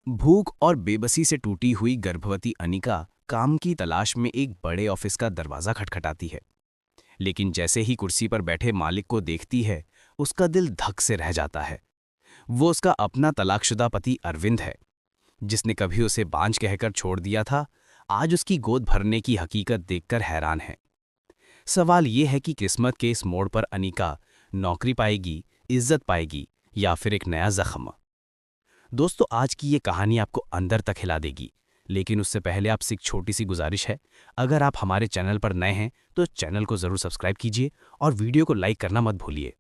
भूख और बेबसी से टूटी हुई गर्भवती अनिका काम की तलाश में एक बड़े ऑफिस का दरवाजा खटखटाती है। लेकिन जैसे ही कुर्सी पर बैठे मालिक को देखती है, उसका दिल धक से रह जाता है। वो उसका अपना तलाकशुदा पति अरविंद है, जिसने कभी उसे बांझ कहकर छोड़ दिया था। आज उसकी गोद भरने की हकीकत देखकर हैरान है। सवाल ये है कि किस्मत के इस मोड़ पर अनिका नौकरी पाएगी, इज्जत पाएगी, या फिर एक नया जख्म। दोस्तों, आज की ये कहानी आपको अंदर तक हिला देगी। लेकिन उससे पहले आपसे एक छोटी सी गुजारिश है। अगर आप हमारे चैनल पर नए हैं तो चैनल को ज़रूर सब्सक्राइब कीजिए और वीडियो को लाइक करना मत भूलिए।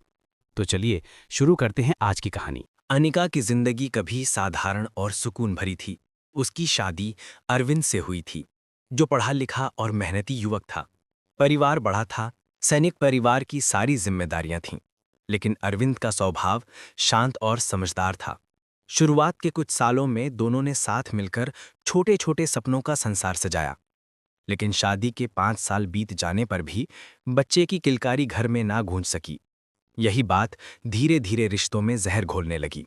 तो चलिए शुरू करते हैं आज की कहानी। अनिका की जिंदगी कभी साधारण और सुकून भरी थी। उसकी शादी अरविंद से हुई थी, जो पढ़ा लिखा और मेहनती युवक था। परिवार बड़ा था, सैनिक परिवार की सारी जिम्मेदारियां थीं। लेकिन अरविंद का स्वभाव शांत और समझदार था। शुरुआत के कुछ सालों में दोनों ने साथ मिलकर छोटे छोटे सपनों का संसार सजाया। लेकिन शादी के 5 साल बीत जाने पर भी बच्चे की किलकारी घर में ना गूंज सकी। यही बात धीरे धीरे रिश्तों में जहर घोलने लगी।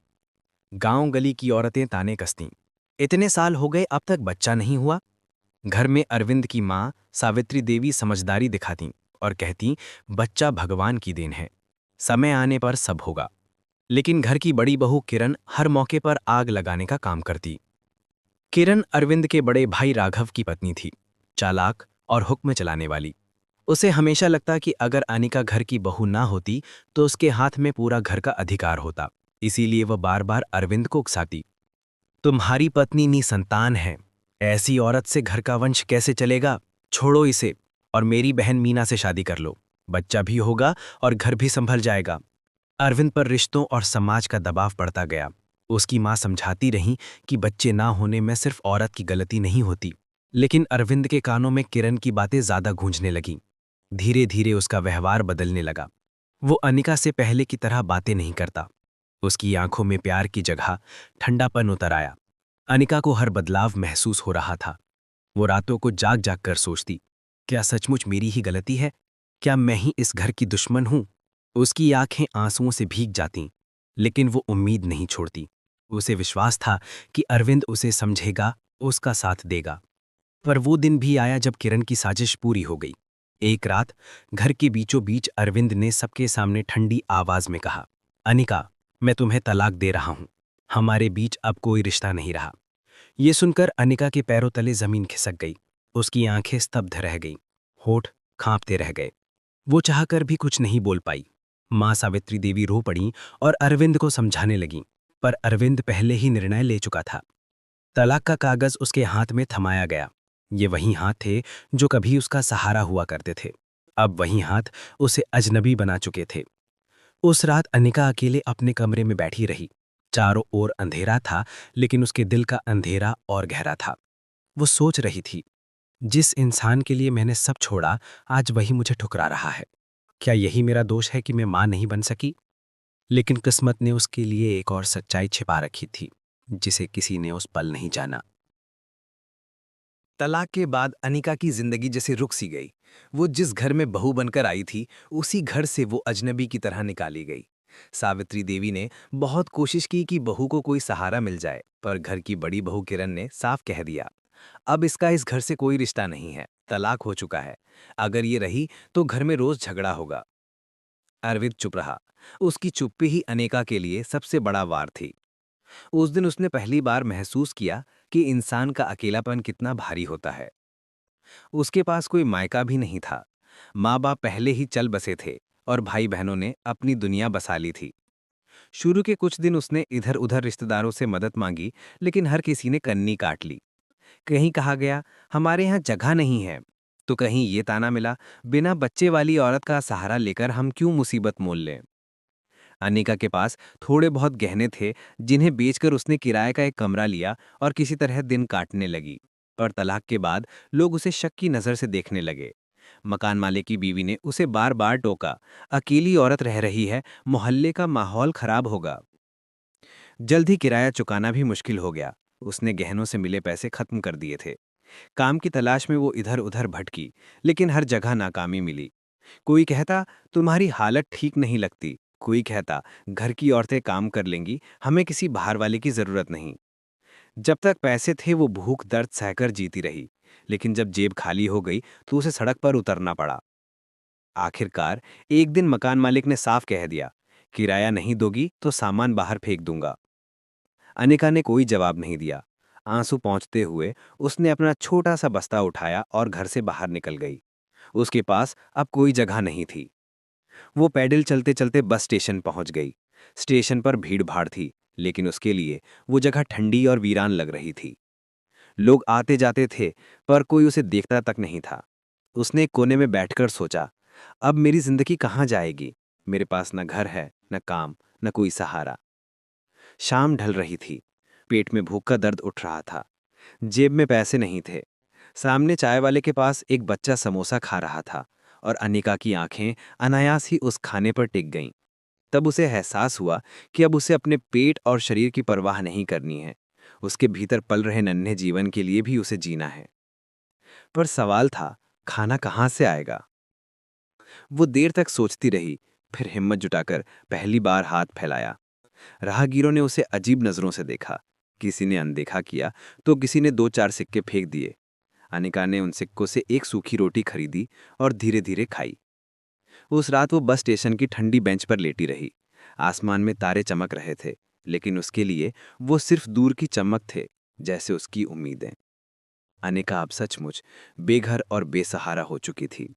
गांव गली की औरतें ताने कसतीं, इतने साल हो गए अब तक बच्चा नहीं हुआ। घर में अरविंद की माँ सावित्री देवी समझदारी दिखाती और कहती, बच्चा भगवान की देन है, समय आने पर सब होगा। लेकिन घर की बड़ी बहू किरण हर मौके पर आग लगाने का काम करती। किरण अरविंद के बड़े भाई राघव की पत्नी थी, चालाक और हुक्म चलाने वाली। उसे हमेशा लगता कि अगर अनिका घर की बहू ना होती तो उसके हाथ में पूरा घर का अधिकार होता। इसीलिए वह बार बार अरविंद को उकसाती, तुम्हारी पत्नी निसंतान है, ऐसी औरत से घर का वंश कैसे चलेगा? छोड़ो इसे और मेरी बहन मीना से शादी कर लो, बच्चा भी होगा और घर भी संभल जाएगा। अरविंद पर रिश्तों और समाज का दबाव पड़ता गया। उसकी माँ समझाती रहीं कि बच्चे ना होने में सिर्फ औरत की गलती नहीं होती। लेकिन अरविंद के कानों में किरण की बातें ज्यादा गूंजने लगीं। धीरे धीरे उसका व्यवहार बदलने लगा। वो अनिका से पहले की तरह बातें नहीं करता। उसकी आंखों में प्यार की जगह ठंडापन उतर आया। अनिका को हर बदलाव महसूस हो रहा था। वो रातों को जाग जाग कर सोचती, क्या सचमुच मेरी ही गलती है? क्या मैं ही इस घर की दुश्मन हूं? उसकी आंखें आंसुओं से भीग जातीं, लेकिन वो उम्मीद नहीं छोड़ती। उसे विश्वास था कि अरविंद उसे समझेगा, उसका साथ देगा। पर वो दिन भी आया जब किरण की साजिश पूरी हो गई। एक रात घर के बीचों बीच अरविंद ने सबके सामने ठंडी आवाज में कहा, अनिका, मैं तुम्हें तलाक दे रहा हूं। हमारे बीच अब कोई रिश्ता नहीं रहा। ये सुनकर अनिका के पैरों तले जमीन खिसक गई। उसकी आंखें स्तब्ध रह गईं, होठ कांपते रह गए। वो चाहकर भी कुछ नहीं बोल पाई। माँ सावित्री देवी रो पड़ी और अरविंद को समझाने लगीं, पर अरविंद पहले ही निर्णय ले चुका था। तलाक का कागज उसके हाथ में थमाया गया। ये वही हाथ थे जो कभी उसका सहारा हुआ करते थे। अब वही हाथ उसे अजनबी बना चुके थे। उस रात अनिका अकेले अपने कमरे में बैठी रही। चारों ओर अंधेरा था, लेकिन उसके दिल का अंधेरा और गहरा था। वो सोच रही थी, जिस इंसान के लिए मैंने सब छोड़ा, आज वही मुझे ठुकरा रहा है। क्या यही मेरा दोष है कि मैं मां नहीं बन सकी? लेकिन किस्मत ने उसके लिए एक और सच्चाई छिपा रखी थी, जिसे किसी ने उस पल नहीं जाना। तलाक के बाद अनिका की जिंदगी जैसे रुक सी गई। वो जिस घर में बहू बनकर आई थी, उसी घर से वो अजनबी की तरह निकाली गई। सावित्री देवी ने बहुत कोशिश की कि बहू को कोई सहारा मिल जाए, पर घर की बड़ी बहू किरण ने साफ कह दिया, अब इसका इस घर से कोई रिश्ता नहीं है, तलाक हो चुका है। अगर ये रही तो घर में रोज झगड़ा होगा। अरविंद चुप रहा। उसकी चुप्पी ही अनेका के लिए सबसे बड़ा वार थी। उस दिन उसने पहली बार महसूस किया कि इंसान का अकेलापन कितना भारी होता है। उसके पास कोई मायका भी नहीं था। माँ बाप पहले ही चल बसे थे और भाई बहनों ने अपनी दुनिया बसा ली थी। शुरू के कुछ दिन उसने इधर उधर रिश्तेदारों से मदद मांगी, लेकिन हर किसी ने कन्नी काट ली। कहीं कहा गया, हमारे यहाँ जगह नहीं है, तो कहीं ये ताना मिला, बिना बच्चे वाली औरत का सहारा लेकर हम क्यों मुसीबत मोल लें। अनिका के पास थोड़े बहुत गहने थे, जिन्हें बेचकर उसने किराए का एक कमरा लिया और किसी तरह दिन काटने लगी। पर तलाक के बाद लोग उसे शक की नजर से देखने लगे। मकान मालिक की बीवी ने उसे बार बार टोका, अकेली औरत रह रही है, मोहल्ले का माहौल खराब होगा। जल्द ही किराया चुकाना भी मुश्किल हो गया। उसने गहनों से मिले पैसे खत्म कर दिए थे। काम की तलाश में वो इधर उधर भटकी, लेकिन हर जगह नाकामी मिली। कोई कहता, तुम्हारी हालत ठीक नहीं लगती। कोई कहता, घर की औरतें काम कर लेंगी, हमें किसी बाहर वाले की जरूरत नहीं। जब तक पैसे थे वो भूख दर्द सहकर जीती रही, लेकिन जब जेब खाली हो गई तो उसे सड़क पर उतरना पड़ा। आखिरकार एक दिन मकान मालिक ने साफ कह दिया, किराया नहीं दोगी तो सामान बाहर फेंक दूंगा। अनिका ने कोई जवाब नहीं दिया। आंसू पहुंचते हुए उसने अपना छोटा सा बस्ता उठाया और घर से बाहर निकल गई। उसके पास अब कोई जगह नहीं थी। वो पैदल चलते चलते बस स्टेशन पहुंच गई। स्टेशन पर भीड़ भाड़ थी, लेकिन उसके लिए वो जगह ठंडी और वीरान लग रही थी। लोग आते जाते थे, पर कोई उसे देखता तक नहीं था। उसने एक कोने में बैठकर सोचा, अब मेरी जिंदगी कहाँ जाएगी? मेरे पास न घर है, न काम, न कोई सहारा। शाम ढल रही थी। पेट में भूख का दर्द उठ रहा था। जेब में पैसे नहीं थे। सामने चाय वाले के पास एक बच्चा समोसा खा रहा था और अनिका की आंखें अनायास ही उस खाने पर टिक गईं। तब उसे एहसास हुआ कि अब उसे अपने पेट और शरीर की परवाह नहीं करनी है। उसके भीतर पल रहे नन्हे जीवन के लिए भी उसे जीना है। पर सवाल था, खाना कहाँ से आएगा? वो देर तक सोचती रही, फिर हिम्मत जुटाकर पहली बार हाथ फैलाया। राहगीरों ने उसे अजीब नजरों से देखा। किसी ने अनदेखा किया तो किसी ने दो चार सिक्के फेंक दिए। अनिका ने उन सिक्कों से एक सूखी रोटी खरीदी और धीरे धीरे खाई। उस रात वो बस स्टेशन की ठंडी बेंच पर लेटी रही। आसमान में तारे चमक रहे थे, लेकिन उसके लिए वो सिर्फ दूर की चमक थे, जैसे उसकी उम्मीदें। अनिका अब सचमुच बेघर और बेसहारा हो चुकी थी।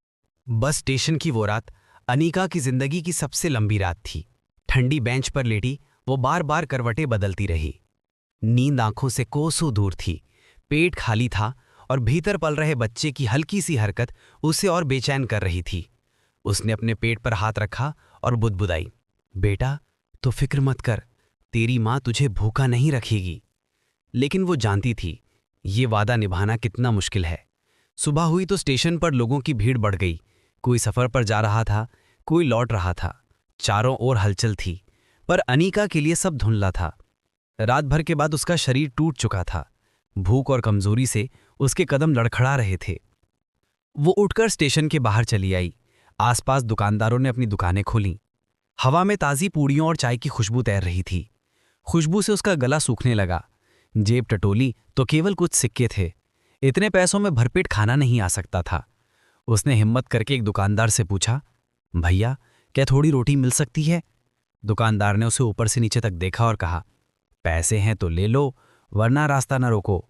बस स्टेशन की वो रात अनीका की जिंदगी की सबसे लंबी रात थी। ठंडी बेंच पर लेटी वो बार बार करवटें बदलती रही। नींद आंखों से कोसों दूर थी। पेट खाली था और भीतर पल रहे बच्चे की हल्की सी हरकत उसे और बेचैन कर रही थी। उसने अपने पेट पर हाथ रखा और बुदबुदाई, बेटा, तो फिक्र मत कर, तेरी माँ तुझे भूखा नहीं रखेगी। लेकिन वो जानती थी ये वादा निभाना कितना मुश्किल है। सुबह हुई तो स्टेशन पर लोगों की भीड़ बढ़ गई। कोई सफर पर जा रहा था, कोई लौट रहा था। चारों ओर हलचल थी, पर अनीका के लिए सब धुंधला था। रात भर के बाद उसका शरीर टूट चुका था। भूख और कमजोरी से उसके कदम लड़खड़ा रहे थे। वो उठकर स्टेशन के बाहर चली आई। आसपास दुकानदारों ने अपनी दुकानें खोलीं। हवा में ताज़ी पूड़ियों और चाय की खुशबू तैर रही थी। खुशबू से उसका गला सूखने लगा। जेब टटोली तो केवल कुछ सिक्के थे। इतने पैसों में भरपेट खाना नहीं आ सकता था। उसने हिम्मत करके एक दुकानदार से पूछा, भैया, क्या थोड़ी रोटी मिल सकती है? दुकानदार ने उसे ऊपर से नीचे तक देखा और कहा, पैसे हैं तो ले लो, वरना रास्ता न रोको।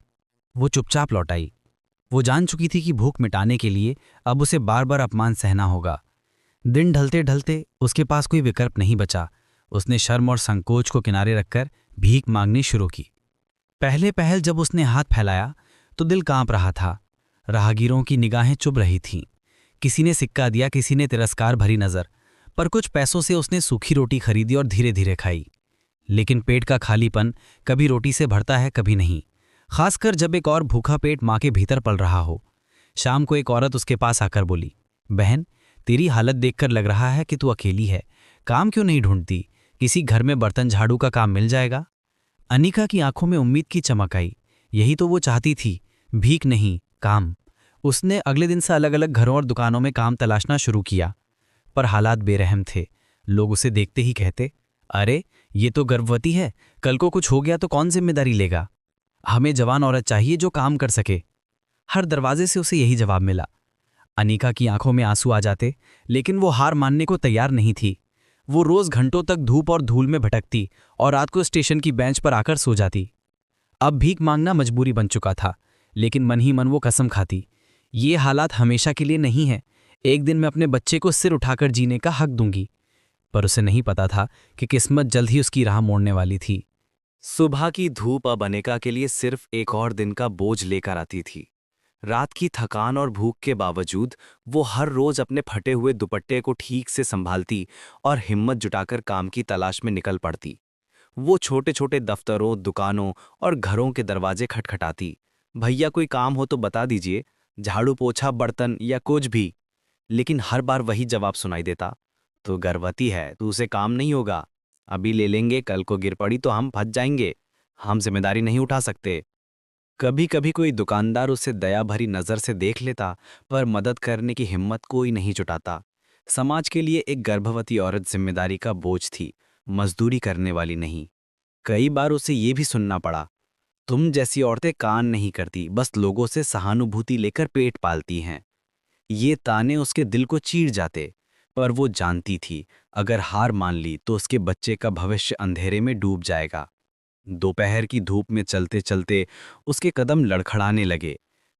वो चुपचाप लौट आई। वो जान चुकी थी कि भूख मिटाने के लिए अब उसे बार बार अपमान सहना होगा। दिन ढलते ढलते उसके पास कोई विकल्प नहीं बचा। उसने शर्म और संकोच को किनारे रखकर भीख मांगनी शुरू की। पहले पहल जब उसने हाथ फैलाया तो दिल कांप रहा था। राहगीरों की निगाहें चुभ रही थीं। किसी ने सिक्का दिया, किसी ने तिरस्कार भरी नजर। पर कुछ पैसों से उसने सूखी रोटी खरीदी और धीरे धीरे खाई। लेकिन पेट का खालीपन कभी रोटी से भरता है, कभी नहीं, खासकर जब एक और भूखा पेट माँ के भीतर पल रहा हो। शाम को एक औरत उसके पास आकर बोली, बहन, तेरी हालत देखकर लग रहा है कि तू अकेली है। काम क्यों नहीं ढूंढती? किसी घर में बर्तन झाड़ू का काम मिल जाएगा। अनिका की आंखों में उम्मीद की चमक आई। यही तो वो चाहती थी, भीख नहीं, काम। उसने अगले दिन से अलग अलग घरों और दुकानों में काम तलाशना शुरू किया। पर हालात बेरहम थे। लोग उसे देखते ही कहते, अरे, ये तो गर्भवती है, कल को कुछ हो गया तो कौन जिम्मेदारी लेगा? हमें जवान औरत चाहिए जो काम कर सके। हर दरवाजे से उसे यही जवाब मिला। अनीका की आंखों में आंसू आ जाते, लेकिन वो हार मानने को तैयार नहीं थी। वो रोज घंटों तक धूप और धूल में भटकती और रात को स्टेशन की बेंच पर आकर सो जाती। अब भीख मांगना मजबूरी बन चुका था, लेकिन मन ही मन वो कसम खाती, ये हालात हमेशा के लिए नहीं है। एक दिन मैं अपने बच्चे को सिर उठाकर जीने का हक दूंगी। पर उसे नहीं पता था कि किस्मत जल्द ही उसकी राह मोड़ने वाली थी। सुबह की धूप अब अनिका के लिए सिर्फ एक और दिन का बोझ लेकर आती थी। रात की थकान और भूख के बावजूद वो हर रोज अपने फटे हुए दुपट्टे को ठीक से संभालती और हिम्मत जुटाकर काम की तलाश में निकल पड़ती। वो छोटे छोटे दफ्तरों, दुकानों और घरों के दरवाजे खटखटाती, भैया कोई काम हो तो बता दीजिए, झाड़ू पोछा बर्तन या कुछ भी। लेकिन हर बार वही जवाब सुनाई देता, तो गर्भवती है तो उसे काम नहीं होगा, अभी ले लेंगे, कल को गिर पड़ी तो हम फंस जाएंगे, हम जिम्मेदारी नहीं उठा सकते। कभी कभी कोई दुकानदार उसे दया भरी नजर से देख लेता, पर मदद करने की हिम्मत कोई नहीं जुटाता। समाज के लिए एक गर्भवती औरत जिम्मेदारी का बोझ थी, मजदूरी करने वाली नहीं। कई बार उसे ये भी सुनना पड़ा, तुम जैसी औरतें कान नहीं करती, बस लोगों से सहानुभूति लेकर पेट पालती हैं। ये ताने उसके दिल को चीर जाते, पर वो जानती थी अगर हार मान ली तो उसके बच्चे का भविष्य अंधेरे में डूब जाएगा। दोपहर की धूप में चलते चलते उसके कदम लड़खड़ाने लगे।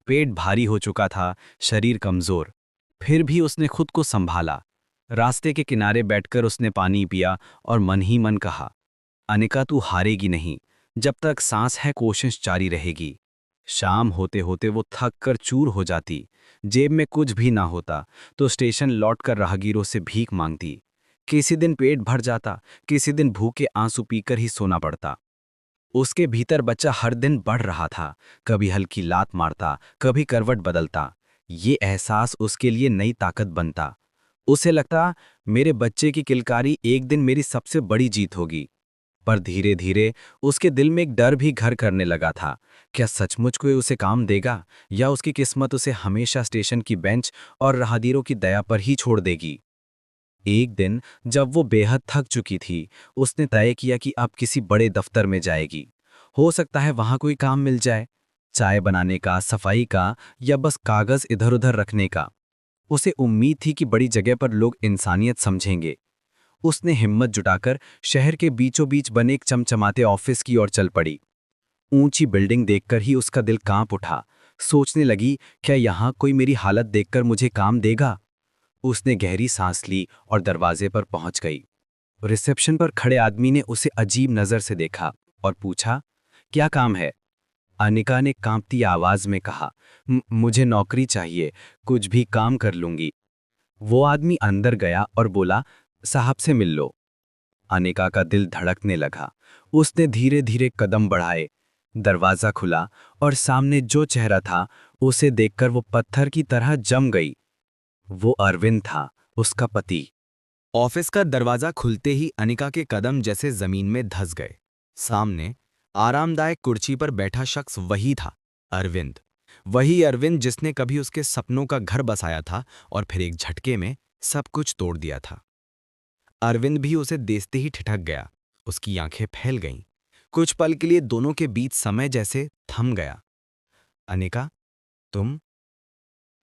पेट भारी हो चुका था, शरीर कमजोर। फिर भी उसने खुद को संभाला। रास्ते के किनारे बैठकर उसने पानी पिया और मन ही मन कहा, अनिका तू हारेगी नहीं, जब तक सांस है कोशिश जारी रहेगी। शाम होते होते वो थक कर चूर हो जाती। जेब में कुछ भी ना होता तो स्टेशन लौटकर राहगीरों से भीख मांगती। किसी दिन पेट भर जाता, किसी दिन भूखे आंसू पीकर ही सोना पड़ता। उसके भीतर बच्चा हर दिन बढ़ रहा था, कभी हल्की लात मारता, कभी करवट बदलता। ये एहसास उसके लिए नई ताकत बनता। उसे लगता, मेरे बच्चे की किलकारी एक दिन मेरी सबसे बड़ी जीत होगी। पर धीरे धीरे उसके दिल में एक डर भी घर करने लगा था। क्या सचमुच कोई उसे काम देगा, या उसकी किस्मत उसे हमेशा स्टेशन की बेंच और राहगीरों की दया पर ही छोड़ देगी। एक दिन जब वो बेहद थक चुकी थी, उसने तय किया कि अब किसी बड़े दफ्तर में जाएगी। हो सकता है वहां कोई काम मिल जाए, चाय बनाने का, सफाई का, या बस कागज इधर उधर रखने का। उसे उम्मीद थी कि बड़ी जगह पर लोग इंसानियत समझेंगे। उसने हिम्मत जुटाकर शहर के बीचों बीच बने एक चमचमाते ऑफिस की ओर चल पड़ी। ऊंची बिल्डिंग देखकर ही उसका दिल कांप उठा। सोचने लगी, क्या यहाँ कोई मेरी हालत देखकर मुझे काम देगा। उसने गहरी सांस ली और दरवाजे पर पहुंच गई। रिसेप्शन पर खड़े आदमी ने उसे अजीब नजर से देखा और पूछा, क्या काम है? अनिका ने कांपती आवाज में कहा, मुझे नौकरी चाहिए, कुछ भी काम कर लूंगी। वो आदमी अंदर गया और बोला, साहब से मिल लो। अनिका का दिल धड़कने लगा। उसने धीरे धीरे कदम बढ़ाए। दरवाजा खुला और सामने जो चेहरा था, उसे देखकर वो पत्थर की तरह जम गई। वो अरविंद था, उसका पति। ऑफिस का दरवाजा खुलते ही अनिका के कदम जैसे जमीन में धंस गए। सामने आरामदायक कुर्सी पर बैठा शख्स वही था, अरविंद। वही अरविंद जिसने कभी उसके सपनों का घर बसाया था और फिर एक झटके में सब कुछ तोड़ दिया था। अरविंद भी उसे देखते ही ठिठक गया। उसकी आंखें फैल गईं। कुछ पल के लिए दोनों के बीच समय जैसे थम गया। अनिका, तुम?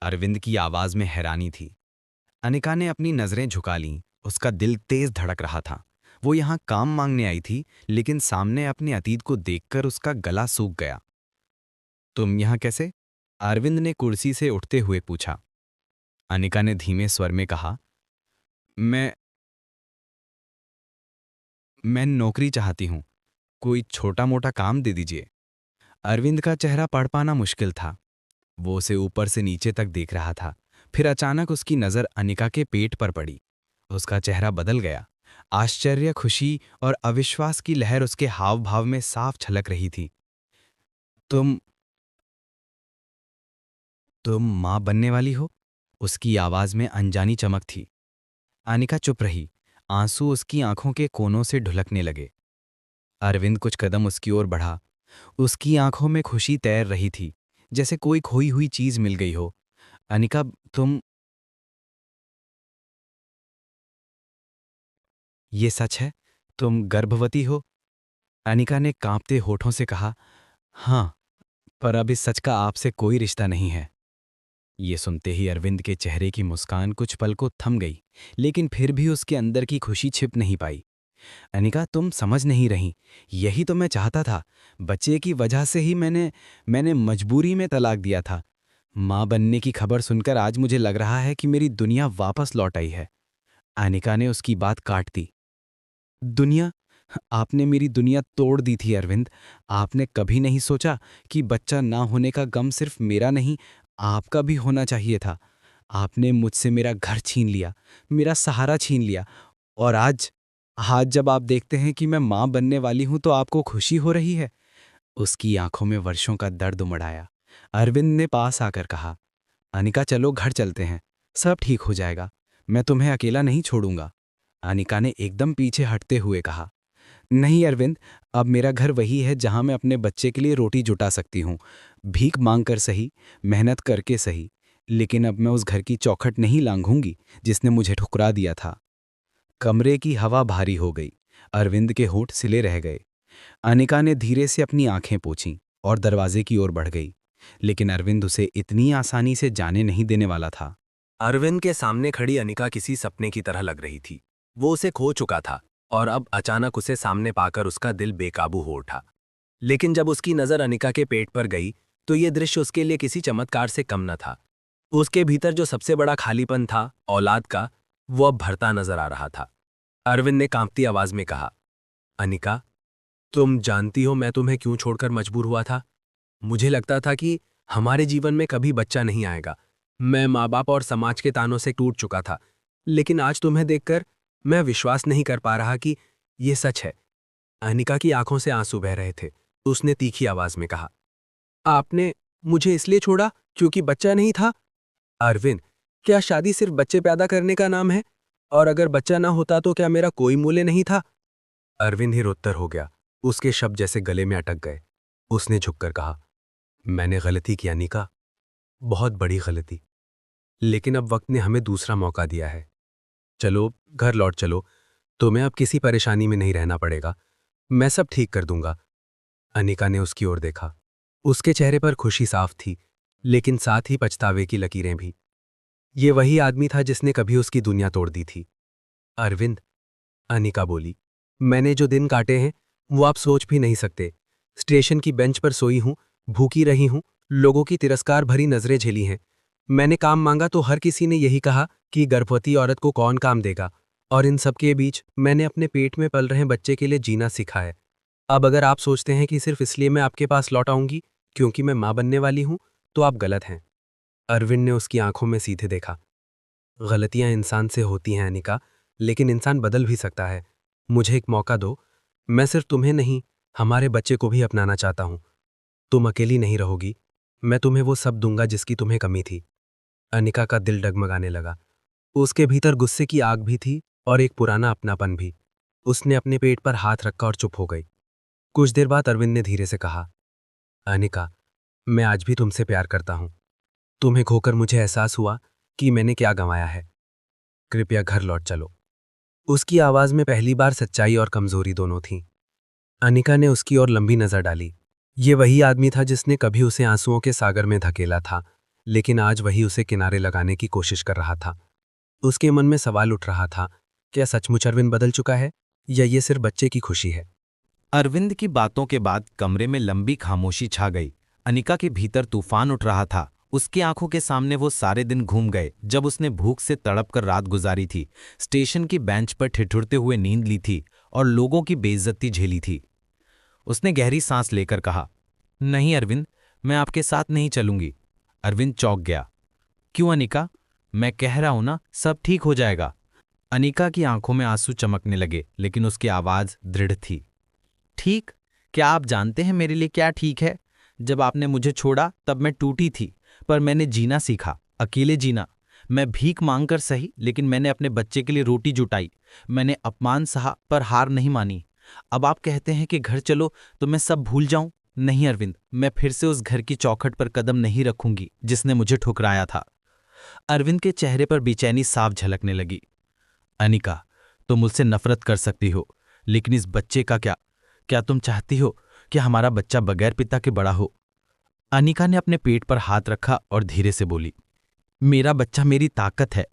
अरविंद की आवाज में हैरानी थी। अनिका ने अपनी नजरें झुका लीं। उसका दिल तेज धड़क रहा था। वो यहां काम मांगने आई थी, लेकिन सामने अपने अतीत को देखकर उसका गला सूख गया। तुम यहां कैसे? अरविंद ने कुर्सी से उठते हुए पूछा। अनिका ने धीमे स्वर में कहा, मैं नौकरी चाहती हूं, कोई छोटा मोटा काम दे दीजिए। अरविंद का चेहरा पढ़ पाना मुश्किल था। वो उसे ऊपर से नीचे तक देख रहा था। फिर अचानक उसकी नजर अनिका के पेट पर पड़ी। उसका चेहरा बदल गया। आश्चर्य, खुशी और अविश्वास की लहर उसके हाव भाव में साफ झलक रही थी। तुम तुम मां बनने वाली हो? उसकी आवाज में अनजानी चमक थी। अनिका चुप रही। आंसू उसकी आंखों के कोनों से ढुलकने लगे। अरविंद कुछ कदम उसकी ओर बढ़ा। उसकी आंखों में खुशी तैर रही थी, जैसे कोई खोई हुई चीज मिल गई हो। अनिका, तुम? ये सच है? तुम गर्भवती हो? अनिका ने कांपते होठों से कहा, हाँ, पर अब इस सच का आपसे कोई रिश्ता नहीं है। ये सुनते ही अरविंद के चेहरे की मुस्कान कुछ पल को थम गई, लेकिन फिर भी उसके अंदर की खुशी छिप नहीं पाई। अनिका, तुम समझ नहीं रही। यही तो मैं चाहता था। बच्चे की वजह से ही मैंने मजबूरी में तलाक दिया था। मां बनने की खबर सुनकर आज मुझे लग रहा है कि मेरी दुनिया वापस लौट आई है। अनिका ने उसकी बात काट दी। दुनिया? आपने मेरी दुनिया तोड़ दी थी अरविंद। आपने कभी नहीं सोचा कि बच्चा ना होने का गम सिर्फ मेरा नहीं, आपका भी होना चाहिए था। आपने मुझसे मेरा घर छीन लिया, मेरा सहारा छीन लिया, और आज आज जब आप देखते हैं कि मैं मां बनने वाली हूं तो आपको खुशी हो रही है। उसकी आंखों में वर्षों का दर्द उमड़ आया। अरविंद ने पास आकर कहा, अनिका चलो घर चलते हैं, सब ठीक हो जाएगा। मैं तुम्हें अकेला नहीं छोड़ूंगा। अनिका ने एकदम पीछे हटते हुए कहा, नहीं अरविंद, अब मेरा घर वही है जहां मैं अपने बच्चे के लिए रोटी जुटा सकती हूँ। भीख मांग कर सही, मेहनत करके सही, लेकिन अब मैं उस घर की चौखट नहीं लांघूंगी जिसने मुझे ठुकरा दिया था। कमरे की हवा भारी हो गई। अरविंद के होंठ सिले रह गए। अनिका ने धीरे से अपनी आंखें पोंछीं और दरवाजे की ओर बढ़ गई, लेकिन अरविंद उसे इतनी आसानी से जाने नहीं देने वाला था। अरविंद के सामने खड़ी अनिका किसी सपने की तरह लग रही थी। वो उसे खो चुका था और अब अचानक उसे सामने पाकर उसका दिल बेकाबू हो उठा। लेकिन जब उसकी नज़र अनिका के पेट पर गई तो ये दृश्य उसके लिए किसी चमत्कार से कम न था। उसके भीतर जो सबसे बड़ा खालीपन था, औलाद का, वो अब भरता नजर आ रहा था। अरविंद ने कांपती आवाज में कहा, अनिका, तुम जानती हो मैं तुम्हें क्यों छोड़कर मजबूर हुआ था? मुझे लगता था कि हमारे जीवन में कभी बच्चा नहीं आएगा। मैं माँ बाप और समाज के तानों से टूट चुका था, लेकिन आज तुम्हें देखकर मैं विश्वास नहीं कर पा रहा कि ये सच है। अनिका की आंखों से आंसू बह रहे थे। उसने तीखी आवाज में कहा, आपने मुझे इसलिए छोड़ा क्योंकि बच्चा नहीं था? अरविंद, क्या शादी सिर्फ बच्चे पैदा करने का नाम है? और अगर बच्चा ना होता तो क्या मेरा कोई मूल्य नहीं था? अरविंद हिरोत्तर हो गया। उसके शब्द जैसे गले में अटक गए। उसने झुककर कहा, मैंने गलती की अनिका, बहुत बड़ी गलती। लेकिन अब वक्त ने हमें दूसरा मौका दिया है। चलो घर लौट चलो, तुम्हें अब किसी परेशानी में नहीं रहना पड़ेगा। मैं सब ठीक कर दूंगा। अनिका ने उसकी ओर देखा। उसके चेहरे पर खुशी साफ थी, लेकिन साथ ही पछतावे की लकीरें भी। ये वही आदमी था जिसने कभी उसकी दुनिया तोड़ दी थी। अरविंद, अनिका बोली, मैंने जो दिन काटे हैं वो आप सोच भी नहीं सकते। स्टेशन की बेंच पर सोई हूं, भूखी रही हूं, लोगों की तिरस्कार भरी नजरें झेली हैं। मैंने काम मांगा तो हर किसी ने यही कहा कि गर्भवती औरत को कौन काम देगा, और इन सब के बीच मैंने अपने पेट में पल रहे बच्चे के लिए जीना सीखा है। अब अगर आप सोचते हैं कि सिर्फ इसलिए मैं आपके पास लौट आऊंगी क्योंकि मैं मां बनने वाली हूं, तो आप गलत हैं। अरविंद ने उसकी आंखों में सीधे देखा। गलतियां इंसान से होती हैं अनिका, लेकिन इंसान बदल भी सकता है। मुझे एक मौका दो। मैं सिर्फ तुम्हें नहीं, हमारे बच्चे को भी अपनाना चाहता हूं। तुम अकेली नहीं रहोगी। मैं तुम्हें वो सब दूंगा जिसकी तुम्हें कमी थी। अनिका का दिल डगमगाने लगा। उसके भीतर गुस्से की आग भी थी और एक पुराना अपनापन भी। उसने अपने पेट पर हाथ रखा और चुप हो गई। कुछ देर बाद अरविंद ने धीरे से कहा, अनिका, मैं आज भी तुमसे प्यार करता हूं। तुम्हें खोकर मुझे एहसास हुआ कि मैंने क्या गंवाया है। कृपया घर लौट चलो। उसकी आवाज में पहली बार सच्चाई और कमजोरी दोनों थीं। अनिका ने उसकी ओर लंबी नजर डाली। ये वही आदमी था जिसने कभी उसे आंसुओं के सागर में धकेला था, लेकिन आज वही उसे किनारे लगाने की कोशिश कर रहा था। उसके मन में सवाल उठ रहा था, क्या सचमुच अरविंद बदल चुका है या ये सिर्फ बच्चे की खुशी है? अरविंद की बातों के बाद कमरे में लंबी खामोशी छा गई। अनिका के भीतर तूफान उठ रहा था। उसकी आंखों के सामने वो सारे दिन घूम गए जब उसने भूख से तड़प कर रात गुजारी थी, स्टेशन की बेंच पर ठिठुरते हुए नींद ली थी और लोगों की बेइज्जती झेली थी। उसने गहरी सांस लेकर कहा, नहीं अरविंद, मैं आपके साथ नहीं चलूंगी। अरविंद चौंक गया। क्यों अनिका? मैं कह रहा हूं ना, सब ठीक हो जाएगा। अनिका की आंखों में आंसू चमकने लगे, लेकिन उसकी आवाज दृढ़ थी। ठीक? क्या आप जानते हैं मेरे लिए क्या ठीक है? जब आपने मुझे छोड़ा तब मैं टूटी थी, पर मैंने जीना सीखा, अकेले जीना। मैं भीख मांगकर सही, लेकिन मैंने अपने बच्चे के लिए रोटी जुटाई। मैंने अपमान सहा पर हार नहीं मानी। अब आप कहते हैं कि घर चलो तो मैं सब भूल जाऊं? नहीं अरविंद, मैं फिर से उस घर की चौखट पर कदम नहीं रखूंगी जिसने मुझे ठुकराया था। अरविंद के चेहरे पर बेचैनी साफ झलकने लगी। अनिका, तुम मुझसे नफरत कर सकती हो, लेकिन इस बच्चे का क्या? क्या तुम चाहती हो कि हमारा बच्चा बगैर पिता के बड़ा हो? अनिका ने अपने पेट पर हाथ रखा और धीरे से बोली, मेरा बच्चा मेरी ताकत है।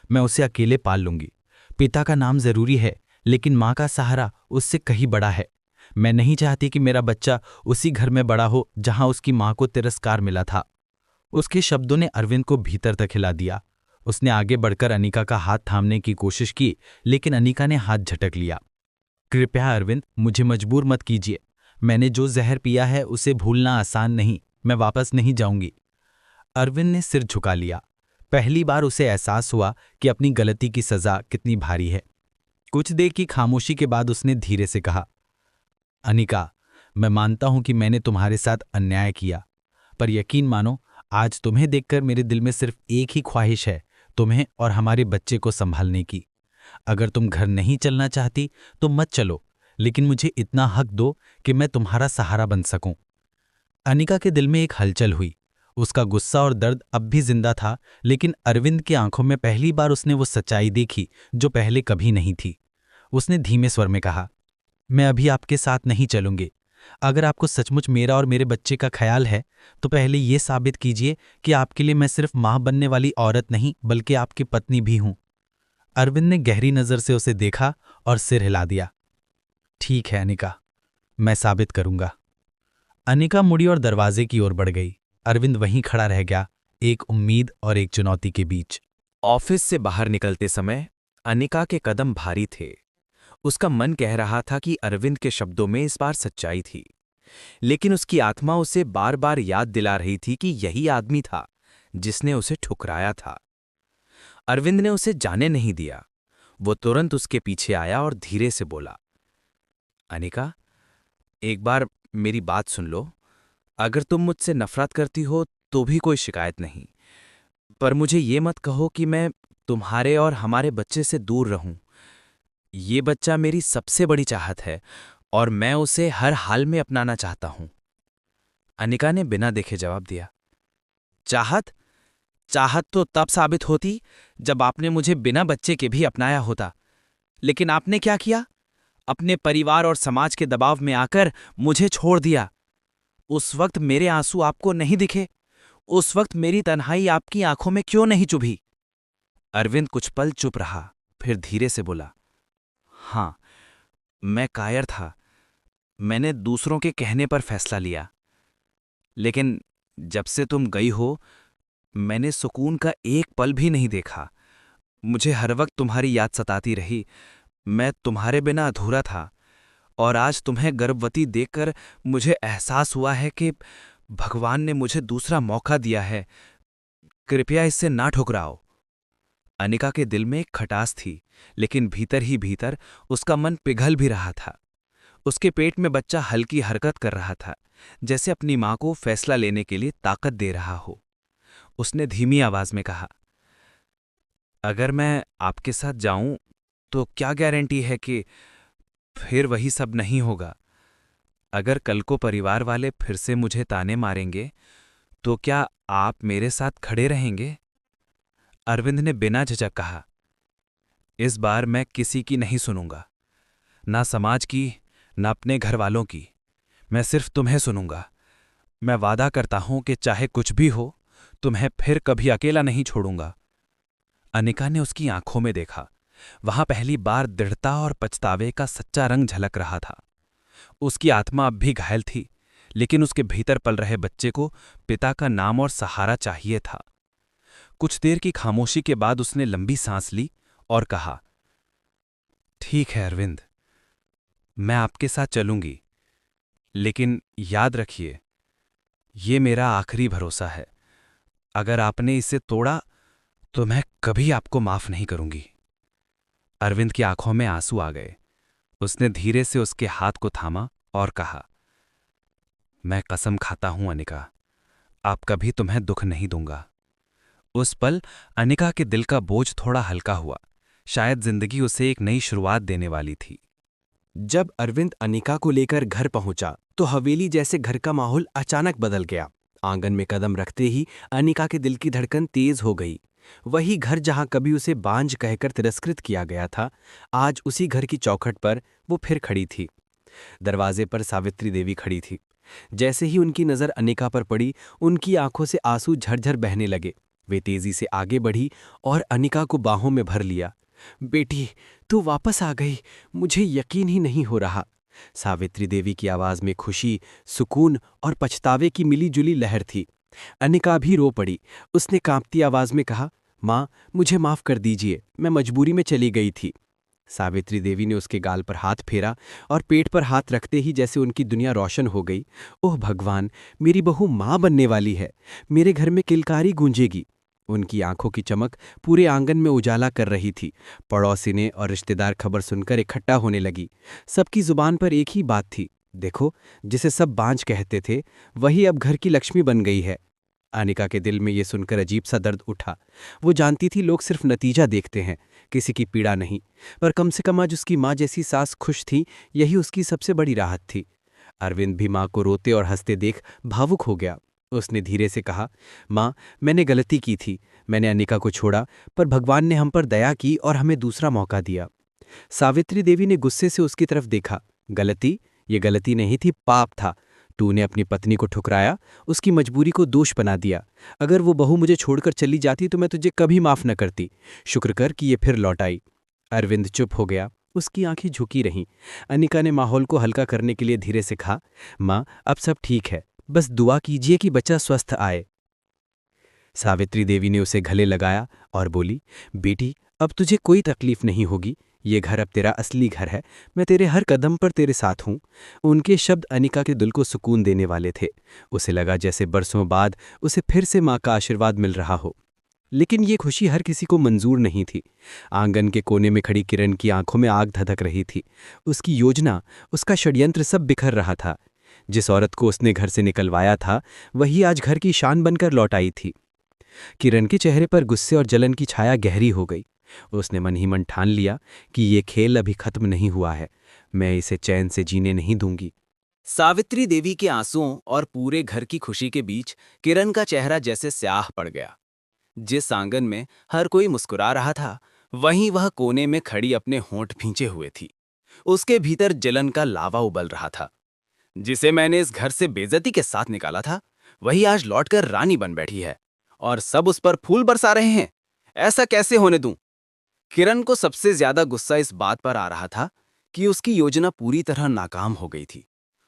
मैं उसे अकेले पाल लूंगी। पिता का नाम जरूरी है, लेकिन माँ का सहारा उससे कहीं बड़ा है। मैं नहीं चाहती कि मेरा बच्चा उसी घर में बड़ा हो जहां उसकी माँ को तिरस्कार मिला था। उसके शब्दों ने अरविंद को भीतर तक हिला दिया। उसने आगे बढ़कर अनिका का हाथ थामने की कोशिश की, लेकिन अनिका ने हाथ झटक लिया। कृपया अरविंद, मुझे मजबूर मत कीजिए। मैंने जो जहर पिया है उसे भूलना आसान नहीं। मैं वापस नहीं जाऊंगी। अरविंद ने सिर झुका लिया। पहली बार उसे एहसास हुआ कि अपनी गलती की सजा कितनी भारी है। कुछ देर की खामोशी के बाद उसने धीरे से कहा, अनिका, मैं मानता हूं कि मैंने तुम्हारे साथ अन्याय किया, पर यकीन मानो, आज तुम्हें देखकर मेरे दिल में सिर्फ एक ही ख्वाहिश है, तुम्हें और हमारे बच्चे को संभालने की। अगर तुम घर नहीं चलना चाहती तो मत चलो, लेकिन मुझे इतना हक दो कि मैं तुम्हारा सहारा बन सकूं। अनिका के दिल में एक हलचल हुई। उसका गुस्सा और दर्द अब भी जिंदा था, लेकिन अरविंद की आंखों में पहली बार उसने वो सच्चाई देखी जो पहले कभी नहीं थी। उसने धीमे स्वर में कहा, मैं अभी आपके साथ नहीं चलूंगी। अगर आपको सचमुच मेरा और मेरे बच्चे का ख्याल है तो पहले ये साबित कीजिए कि आपके लिए मैं सिर्फ माँ बनने वाली औरत नहीं बल्कि आपकी पत्नी भी हूं। अरविंद ने गहरी नज़र से उसे देखा और सिर हिला दिया। ठीक है अनिका, मैं साबित करूंगा। अनिका मुड़ी और दरवाजे की ओर बढ़ गई। अरविंद वहीं खड़ा रह गया, एक उम्मीद और एक चुनौती के बीच। ऑफिस से बाहर निकलते समय अनिका के कदम भारी थे। उसका मन कह रहा था कि अरविंद के शब्दों में इस बार सच्चाई थी, लेकिन उसकी आत्मा उसे बार बार याद दिला रही थी कि यही आदमी था जिसने उसे ठुकराया था। अरविंद ने उसे जाने नहीं दिया। वो तुरंत उसके पीछे आया और धीरे से बोला, अनिका, एक बार मेरी बात सुन लो। अगर तुम मुझसे नफरत करती हो तो भी कोई शिकायत नहीं, पर मुझे ये मत कहो कि मैं तुम्हारे और हमारे बच्चे से दूर रहूं। ये बच्चा मेरी सबसे बड़ी चाहत है और मैं उसे हर हाल में अपनाना चाहता हूं। अनिका ने बिना देखे जवाब दिया, चाहत? चाहत तो तब साबित होती जब आपने मुझे बिना बच्चे के भी अपनाया होता। लेकिन आपने क्या किया? अपने परिवार और समाज के दबाव में आकर मुझे छोड़ दिया। उस वक्त मेरे आंसू आपको नहीं दिखे? उस वक्त मेरी तन्हाई आपकी आंखों में क्यों नहीं चुभी? अरविंद कुछ पल चुप रहा, फिर धीरे से बोला, हाँ, मैं कायर था। मैंने दूसरों के कहने पर फैसला लिया। लेकिन जब से तुम गई हो, मैंने सुकून का एक पल भी नहीं देखा। मुझे हर वक्त तुम्हारी याद सताती रही। मैं तुम्हारे बिना अधूरा था और आज तुम्हें गर्भवती देखकर मुझे एहसास हुआ है कि भगवान ने मुझे दूसरा मौका दिया है। कृपया इससे ना ठुकराओ। अनिका के दिल में एक खटास थी, लेकिन भीतर ही भीतर उसका मन पिघल भी रहा था। उसके पेट में बच्चा हल्की हरकत कर रहा था, जैसे अपनी मां को फैसला लेने के लिए ताकत दे रहा हो। उसने धीमी आवाज में कहा, अगर मैं आपके साथ जाऊं तो क्या गारंटी है कि फिर वही सब नहीं होगा? अगर कल को परिवार वाले फिर से मुझे ताने मारेंगे तो क्या आप मेरे साथ खड़े रहेंगे? अरविंद ने बिना झिझक कहा, इस बार मैं किसी की नहीं सुनूंगा, ना समाज की, ना अपने घर वालों की। मैं सिर्फ तुम्हें सुनूंगा। मैं वादा करता हूं कि चाहे कुछ भी हो, तुम्हें फिर कभी अकेला नहीं छोड़ूंगा। अनिका ने उसकी आंखों में देखा। वहां पहली बार दृढ़ता और पछतावे का सच्चा रंग झलक रहा था। उसकी आत्मा अब भी घायल थी, लेकिन उसके भीतर पल रहे बच्चे को पिता का नाम और सहारा चाहिए था। कुछ देर की खामोशी के बाद उसने लंबी सांस ली और कहा, ठीक है अरविंद, मैं आपके साथ चलूंगी, लेकिन याद रखिए, ये मेरा आखिरी भरोसा है। अगर आपने इसे तोड़ा तो मैं कभी आपको माफ नहीं करूंगी। अरविंद की आंखों में आंसू आ गए। उसने धीरे से उसके हाथ को थामा और कहा, मैं कसम खाता हूं अनिका, आप कभी तुम्हें दुख नहीं दूंगा। उस पल अनिका के दिल का बोझ थोड़ा हल्का हुआ। शायद जिंदगी उसे एक नई शुरुआत देने वाली थी। जब अरविंद अनिका को लेकर घर पहुंचा तो हवेली जैसे घर का माहौल अचानक बदल गया। आंगन में कदम रखते ही अनिका के दिल की धड़कन तेज हो गई। वही घर जहां कभी उसे बांझ कहकर तिरस्कृत किया गया था, आज उसी घर की चौखट पर वो फिर खड़ी थी। दरवाजे पर सावित्री देवी खड़ी थी। जैसे ही उनकी नजर अनिका पर पड़ी, उनकी आंखों से आंसू झरझर बहने लगे। वे तेजी से आगे बढ़ी और अनिका को बाहों में भर लिया। बेटी, तू वापस आ गई, मुझे यकीन ही नहीं हो रहा। सावित्री देवी की आवाज में खुशी, सुकून और पछतावे की मिलीजुली लहर थी। अनिका भी रो पड़ी। उसने कांपती आवाज में कहा, माँ, मुझे माफ कर दीजिए, मैं मजबूरी में चली गई थी। सावित्री देवी ने उसके गाल पर हाथ फेरा और पेट पर हाथ रखते ही जैसे उनकी दुनिया रोशन हो गई। ओह भगवान, मेरी बहू माँ बनने वाली है, मेरे घर में किलकारी गूंजेगी। उनकी आंखों की चमक पूरे आंगन में उजाला कर रही थी। पड़ोसिने और रिश्तेदार खबर सुनकर इकट्ठा होने लगी। सबकी जुबान पर एक ही बात थी, देखो, जिसे सब बांझ कहते थे वही अब घर की लक्ष्मी बन गई है। अनिका के दिल में ये सुनकर अजीब सा दर्द उठा। वो जानती थी लोग सिर्फ नतीजा देखते हैं, किसी की पीड़ा नहीं। पर कम से कम आज उसकी माँ जैसी सास खुश थी, यही उसकी सबसे बड़ी राहत थी। अरविंद भी माँ को रोते और हंसते देख भावुक हो गया। उसने धीरे से कहा, माँ, मैंने गलती की थी। मैंने अनिका को छोड़ा, पर भगवान ने हम पर दया की और हमें दूसरा मौका दिया। सावित्री देवी ने गुस्से से उसकी तरफ देखा। गलती? ये गलती नहीं थी, पाप था। तूने अपनी पत्नी को ठुकराया, उसकी मजबूरी को दोष बना दिया। अगर वो बहू मुझे छोड़कर चली जाती तो मैं तुझे कभी माफ न करती। शुक्र कर कि ये फिर लौट आई। अरविंद चुप हो गया, उसकी आंखें झुकी रहीं। अनिका ने माहौल को हल्का करने के लिए धीरे से कहा, माँ अब सब ठीक है, बस दुआ कीजिए कि बच्चा स्वस्थ आए। सावित्री देवी ने उसे गले लगाया और बोली, बेटी अब तुझे कोई तकलीफ नहीं होगी। ये घर अब तेरा असली घर है। मैं तेरे हर कदम पर तेरे साथ हूँ। उनके शब्द अनिका के दिल को सुकून देने वाले थे। उसे लगा जैसे बरसों बाद उसे फिर से माँ का आशीर्वाद मिल रहा हो। लेकिन ये खुशी हर किसी को मंजूर नहीं थी। आंगन के कोने में खड़ी किरण की आंखों में आग धधक रही थी। उसकी योजना, उसका षड्यंत्र सब बिखर रहा था। जिस औरत को उसने घर से निकलवाया था वही आज घर की शान बनकर लौट आई थी। किरण के चेहरे पर गुस्से और जलन की छाया गहरी हो गई। उसने मन ही मन ठान लिया कि ये खेल अभी खत्म नहीं हुआ है। मैं इसे चैन से जीने नहीं दूंगी। सावित्री देवी के आंसुओं और पूरे घर की खुशी के बीच किरण का चेहरा जैसे स्याह पड़ गया। जिस आंगन में हर कोई मुस्कुरा रहा था, वहीं वह कोने में खड़ी अपने होंठ भींचे हुए थी। उसके भीतर जलन का लावा उबल रहा था। जिसे मैंने इस घर से बेइज्जती के साथ निकाला था, वही आज लौटकर रानी बन बैठी है और सब उस पर फूल बरसा रहे हैं। ऐसा कैसे होने दूं? किरण को सबसे ज्यादा गुस्सा इस बात पर आ रहा था कि उसकी योजना पूरी तरह नाकाम हो गई थी।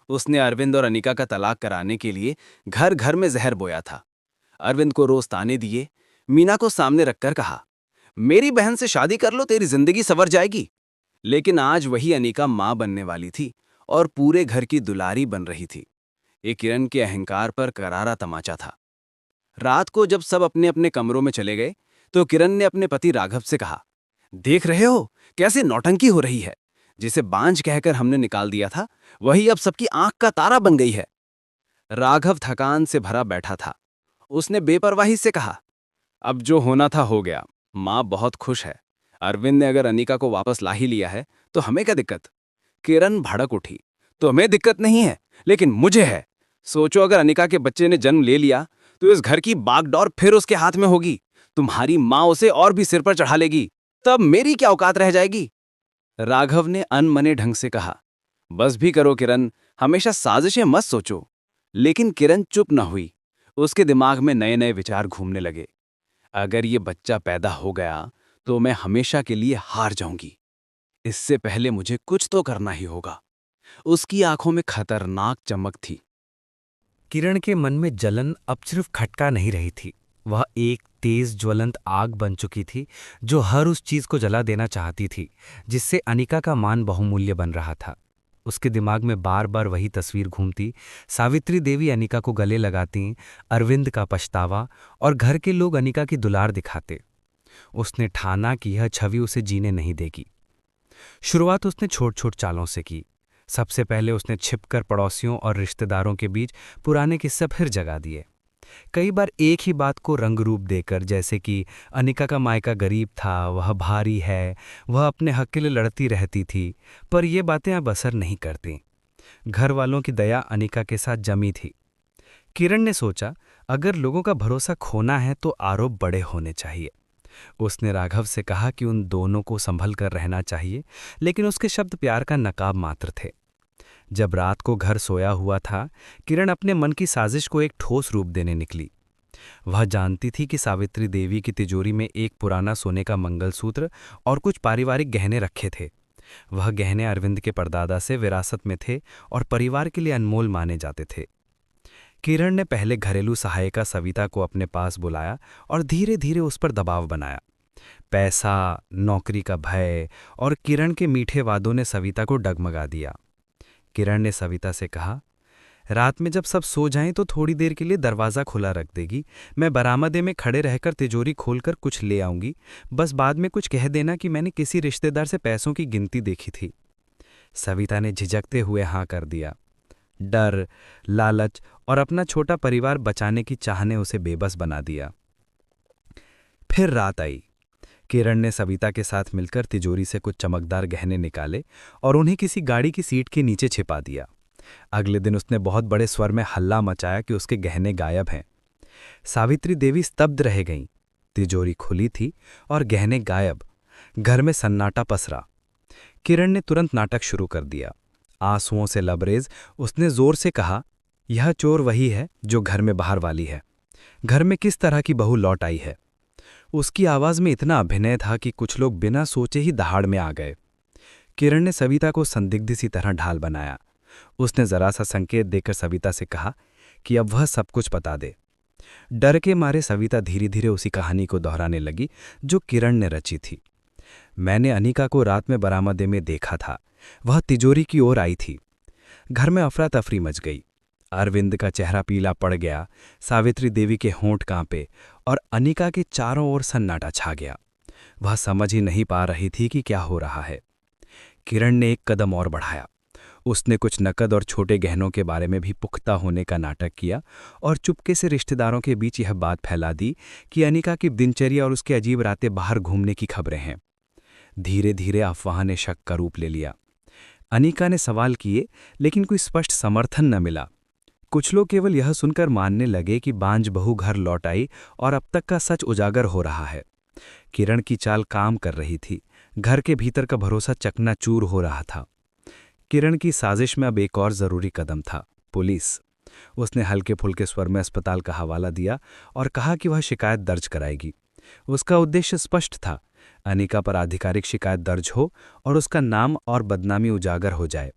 उसने अरविंद और अनिका का तलाक कराने के लिए घर घर में जहर बोया था। अरविंद को रोज ताने दिए, मीना को सामने रखकर कहा, मेरी बहन से शादी कर लो, तेरी जिंदगी संवर जाएगी। लेकिन आज वही अनिका मां बनने वाली थी और पूरे घर की दुलारी बन रही थी। ये किरण के अहंकार पर करारा तमाचा था। रात को जब सब अपने अपने कमरों में चले गए तो किरण ने अपने पति राघव से कहा, देख रहे हो कैसे नौटंकी हो रही है। जिसे बांझ कहकर हमने निकाल दिया था, वही अब सबकी आंख का तारा बन गई है। राघव थकान से भरा बैठा था। उसने बेपरवाही से कहा, अब जो होना था हो गया। माँ बहुत खुश है। अरविंद ने अगर अनिका को वापस ला ही लिया है तो हमें क्या दिक्कत? किरण भड़क उठी, तुम्हें दिक्कत नहीं है, लेकिन मुझे है। सोचो अगर अनिका के बच्चे ने जन्म ले लिया तो इस घर की बागडोर फिर उसके हाथ में होगी। तुम्हारी माँ उसे और भी सिर पर चढ़ा लेगी, तब मेरी क्या औकात रह जाएगी? राघव ने अनमने ढंग से कहा, बस भी करो किरण, हमेशा साजिशें मत सोचो। लेकिन किरण चुप न हुई। उसके दिमाग में नए नए विचार घूमने लगे। अगर ये बच्चा पैदा हो गया तो मैं हमेशा के लिए हार जाऊंगी। इससे पहले मुझे कुछ तो करना ही होगा। उसकी आंखों में खतरनाक चमक थी। किरण के मन में जलन अब सिर्फ खटका नहीं रही थी, वह एक तेज ज्वलंत आग बन चुकी थी जो हर उस चीज को जला देना चाहती थी जिससे अनिका का मान बहुमूल्य बन रहा था। उसके दिमाग में बार बार वही तस्वीर घूमती, सावित्री देवी अनिका को गले लगाती, अरविंद का पछतावा और घर के लोग अनिका की दुलार दिखाते। उसने ठाना कि यह छवि उसे जीने नहीं देगी। शुरुआत उसने छोट छोट चालों से की। सबसे पहले उसने छिपकर पड़ोसियों और रिश्तेदारों के बीच पुराने किस्से फिर जगा दिए। कई बार एक ही बात को रंग रूप देकर, जैसे कि अनिका का मायका गरीब था, वह भारी है, वह अपने हक के लिए लड़ती रहती थी, पर ये बातें अब असर नहीं करती। घर वालों की दया अनिका के साथ जमी थी। किरण ने सोचा, अगर लोगों का भरोसा खोना है तो आरोप बड़े होने चाहिए। उसने राघव से कहा कि उन दोनों को संभल कर रहना चाहिए, लेकिन उसके शब्द प्यार का नकाब मात्र थे। जब रात को घर सोया हुआ था, किरण अपने मन की साजिश को एक ठोस रूप देने निकली। वह जानती थी कि सावित्री देवी की तिजोरी में एक पुराना सोने का मंगलसूत्र और कुछ पारिवारिक गहने रखे थे। वह गहने अरविंद के परदादा से विरासत में थे और परिवार के लिए अनमोल माने जाते थे। किरण ने पहले घरेलू सहायिका सविता को अपने पास बुलाया और धीरे धीरे उस पर दबाव बनाया। पैसा, नौकरी का भय और किरण के मीठे वादों ने सविता को डगमगा दिया। किरण ने सविता से कहा, रात में जब सब सो जाएं तो थोड़ी देर के लिए दरवाज़ा खुला रख देगी। मैं बरामदे में खड़े रहकर तिजोरी खोलकर कुछ ले आऊंगी। बस बाद में कुछ कह देना कि मैंने किसी रिश्तेदार से पैसों की गिनती देखी थी। सविता ने झिझकते हुए हाँ कर दिया। डर, लालच और अपना छोटा परिवार बचाने की चाह ने उसे बेबस बना दिया। फिर रात आई। किरण ने सविता के साथ मिलकर तिजोरी से कुछ चमकदार गहने निकाले और उन्हें किसी गाड़ी की सीट के नीचे छिपा दिया। अगले दिन उसने बहुत बड़े स्वर में हल्ला मचाया कि उसके गहने गायब हैं। सावित्री देवी स्तब्ध रह गईं। तिजोरी खुली थी और गहने गायब। घर में सन्नाटा पसरा। किरण ने तुरंत नाटक शुरू कर दिया। आंसुओं से लबरेज उसने जोर से कहा, यह चोर वही है जो घर में बाहर वाली है। घर में किस तरह की बहू लौट आई है। उसकी आवाज में इतना अभिनय था कि कुछ लोग बिना सोचे ही दहाड़ में आ गए। किरण ने सविता को संदिग्ध सी तरह ढाल बनाया। उसने जरा सा संकेत देकर सविता से कहा कि अब वह सब कुछ बता दे। डर के मारे सविता धीरे धीरे उसी कहानी को दोहराने लगी जो किरण ने रची थी। मैंने अनिका को रात में बरामदे में देखा था। वह तिजोरी की ओर आई थी। घर में अफरा तफरी मच गई। अरविंद का चेहरा पीला पड़ गया, सावित्री देवी के होंठ कांपे और अनिका के चारों ओर सन्नाटा छा गया। वह समझ ही नहीं पा रही थी कि क्या हो रहा है। किरण ने एक कदम और बढ़ाया। उसने कुछ नकद और छोटे गहनों के बारे में भी पुख्ता होने का नाटक किया और चुपके से रिश्तेदारों के बीच यह बात फैला दी कि अनिका की दिनचर्या और उसकी अजीब रातें बाहर घूमने की खबरें हैं। धीरे धीरे अफवाह ने शक का रूप ले लिया। अनिका ने सवाल किए लेकिन कोई स्पष्ट समर्थन न मिला। कुछ लोग केवल यह सुनकर मानने लगे कि बांझ बहू घर लौट आई और अब तक का सच उजागर हो रहा है। किरण की चाल काम कर रही थी। घर के भीतर का भरोसा चकनाचूर हो रहा था। किरण की साजिश में अब एक और जरूरी कदम था, पुलिस। उसने हल्के फुल्के स्वर में अस्पताल का हवाला दिया और कहा कि वह शिकायत दर्ज कराएगी। उसका उद्देश्य स्पष्ट था, अनिका पर आधिकारिक शिकायत दर्ज हो और उसका नाम और बदनामी उजागर हो जाए।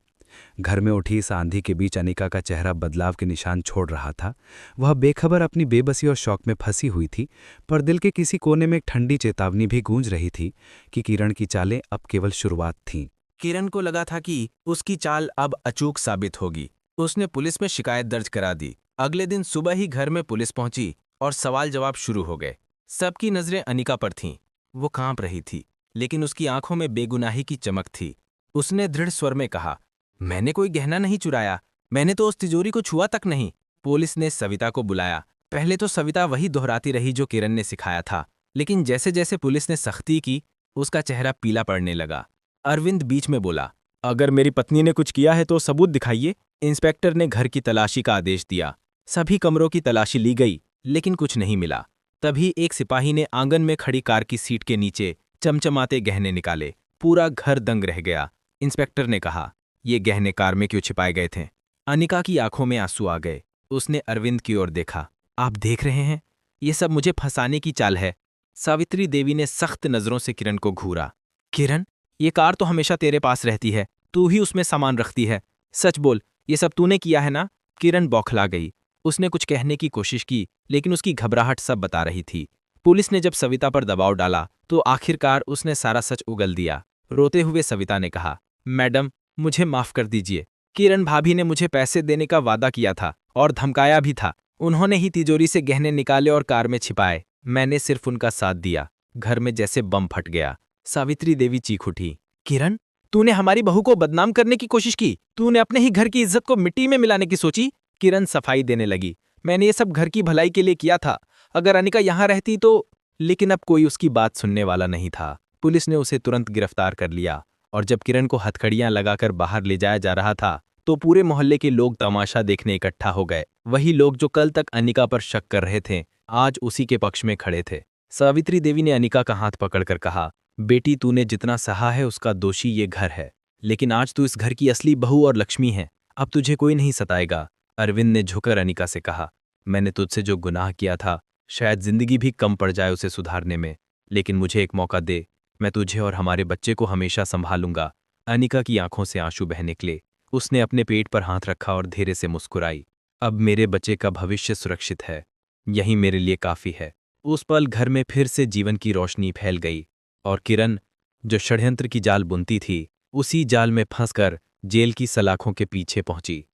घर में उठी इस आंधी के बीच अनिका का चेहरा बदलाव के निशान छोड़ रहा था। वह बेखबर अपनी बेबसी और शौक में फंसी हुई थी, पर दिल के किसी कोने में एक ठंडी चेतावनी भी गूंज रही थी कि किरण की चालें अब केवल शुरुआत थीं। किरण को लगा था कि उसकी चाल अब अचूक साबित होगी। उसने पुलिस में शिकायत दर्ज करा दी। अगले दिन सुबह ही घर में पुलिस पहुंची और सवाल जवाब शुरू हो गए। सबकी नजरें अनिका पर थीं। वो कांप रही थी, लेकिन उसकी आंखों में बेगुनाही की चमक थी। उसने दृढ़ स्वर में कहा, मैंने कोई गहना नहीं चुराया, मैंने तो उस तिजोरी को छुआ तक नहीं। पुलिस ने सविता को बुलाया। पहले तो सविता वही दोहराती रही जो किरण ने सिखाया था, लेकिन जैसे जैसे पुलिस ने सख्ती की, उसका चेहरा पीला पड़ने लगा। अरविंद बीच में बोला, अगर मेरी पत्नी ने कुछ किया है तो सबूत दिखाइए। इंस्पेक्टर ने घर की तलाशी का आदेश दिया। सभी कमरों की तलाशी ली गई, लेकिन कुछ नहीं मिला। तभी एक सिपाही ने आंगन में खड़ी कार की सीट के नीचे चमचमाते गहने निकाले। पूरा घर दंग रह गया। इंस्पेक्टर ने कहा, ये गहने कार में क्यों छिपाए गए थे? अनिका की आंखों में आंसू आ गए। उसने अरविंद की ओर देखा। आप देख रहे हैं, ये सब मुझे फंसाने की चाल है। सावित्री देवी ने सख्त नजरों से किरण को घूरा। किरण, ये कार तो हमेशा तेरे पास रहती है, तू ही उसमें सामान रखती है। सच बोल, ये सब तूने किया है ना? किरण बौखला गई। उसने कुछ कहने की कोशिश की, लेकिन उसकी घबराहट सब बता रही थी। पुलिस ने जब सविता पर दबाव डाला तो आखिरकार उसने सारा सच उगल दिया। रोते हुए सविता ने कहा, मैडम, मुझे माफ कर दीजिए। किरण भाभी ने मुझे पैसे देने का वादा किया था और धमकाया भी था। उन्होंने ही तिजोरी से गहने निकाले और कार में छिपाए। मैंने सिर्फ उनका साथ दिया। घर में जैसे बम फट गया। सावित्री देवी चीख उठी, किरण, तूने हमारी बहू को बदनाम करने की कोशिश की। तूने अपने ही घर की इज्जत को मिट्टी में मिलाने की सोची। किरण सफाई देने लगी, मैंने ये सब घर की भलाई के लिए किया था। अगर अनिका यहाँ रहती तो। लेकिन अब कोई उसकी बात सुनने वाला नहीं था। पुलिस ने उसे तुरंत गिरफ्तार कर लिया और जब किरण को हथकड़ियां लगाकर बाहर ले जाया जा रहा था तो पूरे मोहल्ले के लोग तमाशा देखने इकट्ठा हो गए। वही लोग जो कल तक अनिका पर शक कर रहे थे, आज उसी के पक्ष में खड़े थे। सावित्री देवी ने अनिका का हाथ पकड़कर कहा, बेटी, तूने जितना सहा है उसका दोषी ये घर है, लेकिन आज तू इस घर की असली बहू और लक्ष्मी है। अब तुझे कोई नहीं सताएगा। अरविंद ने झुककर अनिका से कहा, मैंने तुझसे जो गुनाह किया था, शायद जिंदगी भी कम पड़ जाए उसे सुधारने में, लेकिन मुझे एक मौका दे। मैं तुझे और हमारे बच्चे को हमेशा संभालूंगा। अनिका की आंखों से आंसू बह निकले। उसने अपने पेट पर हाथ रखा और धीरे से मुस्कुराई। अब मेरे बच्चे का भविष्य सुरक्षित है, यही मेरे लिए काफी है। उस पल घर में फिर से जीवन की रोशनी फैल गई और किरण, जो षड्यंत्र की जाल बुनती थी, उसी जाल में फंसकर जेल की सलाखों के पीछे पहुंची।